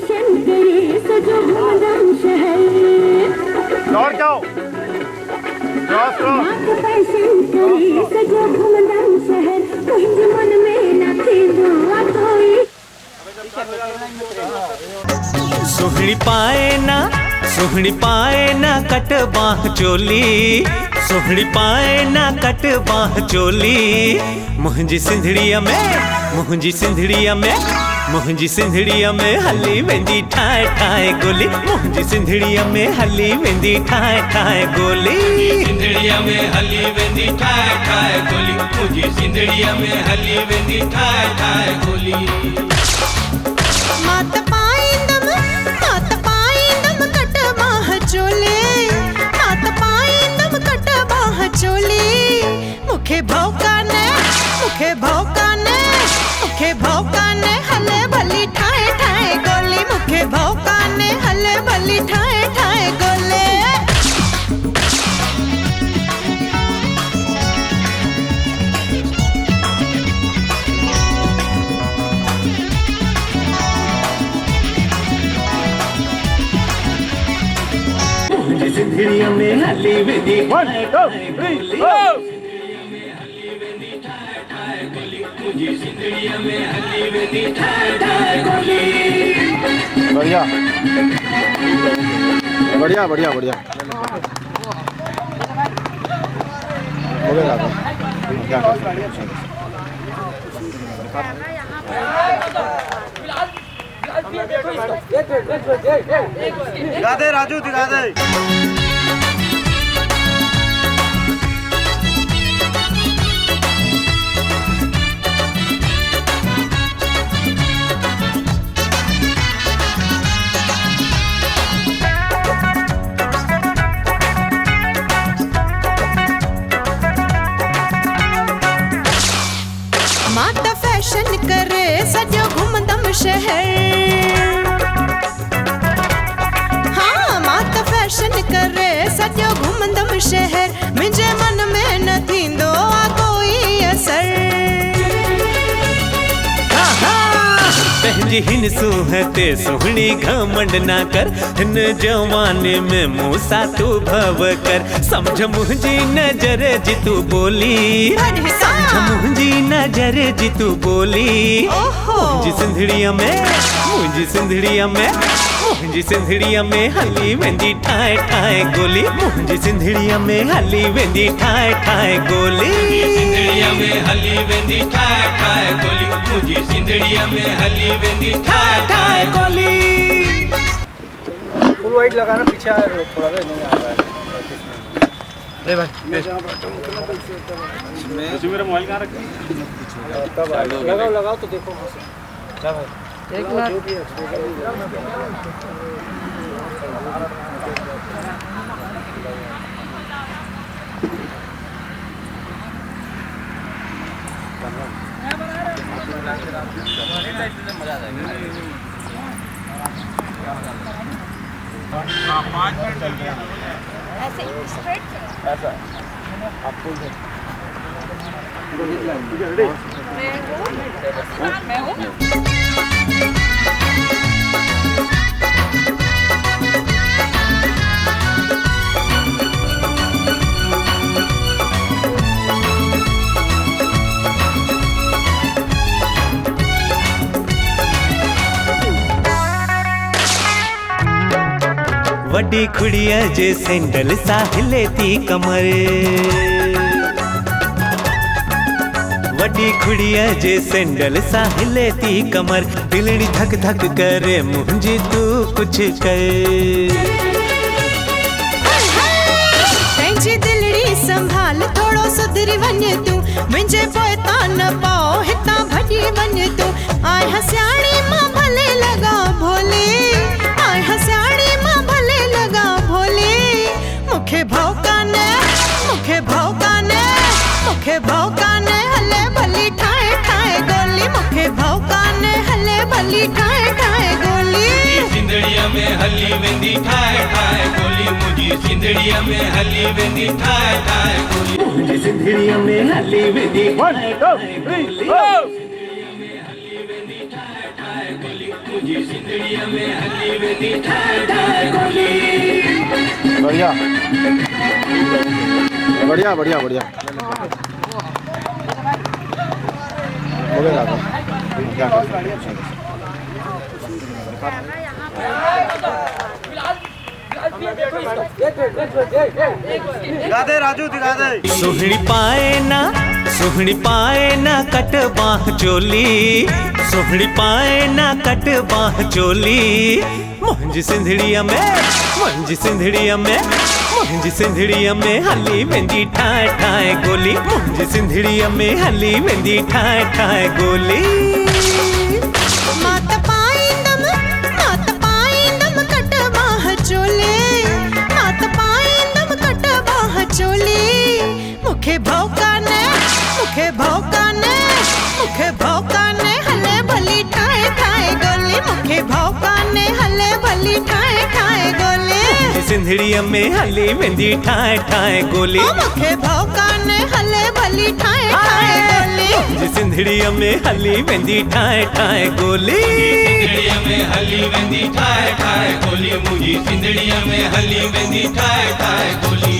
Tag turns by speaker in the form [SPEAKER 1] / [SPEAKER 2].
[SPEAKER 1] Fashion करे सजो घूमदम शहर।
[SPEAKER 2] और क्या हो? क्रॉस
[SPEAKER 1] फैशन करे सजो घूमदम शहर। मुझे मन में न थी दुआ कोई।
[SPEAKER 3] सुहणी पाए ना कट बाह चोली। सुहणी पाए ना कट बाह चोली। मुंहिंजी सिंधड़ीअ में हली वेंदी ठाए ठाए गोली। मुंहिंजी सिंधड़ीअ में हली वेंदी ठाए ठाए गोली।
[SPEAKER 4] सिंधड़ीअ में हली वेंदी ठाए ठाए गोली। मुंहिंजी सिंधड़ीअ में हली वेंदी ठाए ठाए गोली।
[SPEAKER 5] मात पाईंदम कट बाह चोली। मात पाईंदम कट बाह चोली। मुखे भौकाने हले भली ठाए ठाए गोली। मुखे भौकाने हले भली ठाए ठाए गोली।
[SPEAKER 3] मुंहिंजी सिंधड़ीअ में हली वेंदी ठाए ठाए गोली।
[SPEAKER 4] मुंहिंजी सिंधड़ीअ में हली वेंदी ठाए ठाए गोली।
[SPEAKER 2] बढ़िया बढ़िया बढ़िया बढ़िया हो गया था क्या दिखा दे राजू दिखा दे।
[SPEAKER 5] मात फैशन करे सजो घूमदम शहर। हाँ मात फैशन करे सजो घूमदम शहर। मुंहिंजे मन में न थींदो आ कोई असर।
[SPEAKER 3] पंहिंजी हिन सूहते सुहिणी घमंड ना कर। हिन जवानी में मूं सां तू भव कर। समझ मुंहिंजी नजर जी तू बोली। समझ मुंहिंजी नजर जी तू बोली। मुंहिंजी सिंधड़ीअ में हली वेंदी ठाए ठाए गोली। मुंहिंजी सिंधड़ीअ में हली वेंदी ठाए ठाए गोली।
[SPEAKER 4] सिंधड़ीअ में हली वेंदी ठाए ठाए गोली। मुंहिंजी सिंधड़ीअ में हली वेंदी ठाए ठाए गोली।
[SPEAKER 2] फुल वाइट लगाना पीछे आ रहा है थोड़ा नहीं आ रहा है। ले भाई मेरा मोबाइल कहाँ रखा? लगाओ तो देखो क्या भाई एक मिनट। मजा आ जाएगा।
[SPEAKER 5] ऐसे स्ट्रेट
[SPEAKER 2] ऐसा आप बोल दो।
[SPEAKER 5] मैं हूँ।
[SPEAKER 3] वड्डी खुड़िया जे सैंडल साहिले थी कमर। वड्डी खुड़िया जे सैंडल साहिले थी कमर। दिलड़ी धक धक करे मुंहिंजी तू कुछ कर।
[SPEAKER 5] पंहिंजी दिलड़ी संभाल थोड़ो सुधरी वञ तूं। मुंहिंजे पोइतां न पाओ हितां भॼी वञ तूं। आय हसियाणी मां भले लॻा भोली। आय हसियाणी मां भले लॻा भोली। मुखे भौकाने हले भली ठाए ठाए गोली। मुखे भौकाने हले भली ठाए ठाए गोली।
[SPEAKER 4] सिंधड़ीअ में हली वेंदी ठाए ठाए गोली। मुंहिंजी सिंधड़ीअ में हली वेंदी ठाए ठाए गोली।
[SPEAKER 3] मुंहिंजी सिंधड़ीअ में हली वेंदी ठाए ठाए गोली।
[SPEAKER 4] ठाए ठाए गोली। मुझी सिंधड़ीअ में हली वेंदी ठाए ठाए गोली।
[SPEAKER 2] बढ़िया बढ़िया बढ़िया बढ़िया हो गया दादा क्या कर दिखा दे राजू दिखा दे।
[SPEAKER 3] सोहणी पाए ना कट बाह चोली सोहणी पाए ना कट बाह चोली मुंहिंजी सिंधड़ीअ में हली वेंदी ठाए ठाए गोली मुंहिंजी सिंधड़ीअ में हली वेंदी ठाए ठाए गोली।
[SPEAKER 5] मात पाईंदम कट बाह चोली मात पाईंदम कट बाह चोली मुखे भौकाने हले भली ठाए ठाए गोली मुखे भौकाने हले भली ठाए ठाए गोली
[SPEAKER 3] सिंधड़ीअ में हली वेंदी ठाए ठाए गोली
[SPEAKER 5] मुखे भौकाने हले भली ठाए ठाए गोली
[SPEAKER 3] सिंधड़ीअ में हली वेंदी ठाए ठाए गोली
[SPEAKER 4] सिंधड़ीअ में हली वेंदी ठाए ठाए गोली मुझी सिंधड़ीअ में हली वेंदी ठाए ठाए गोली।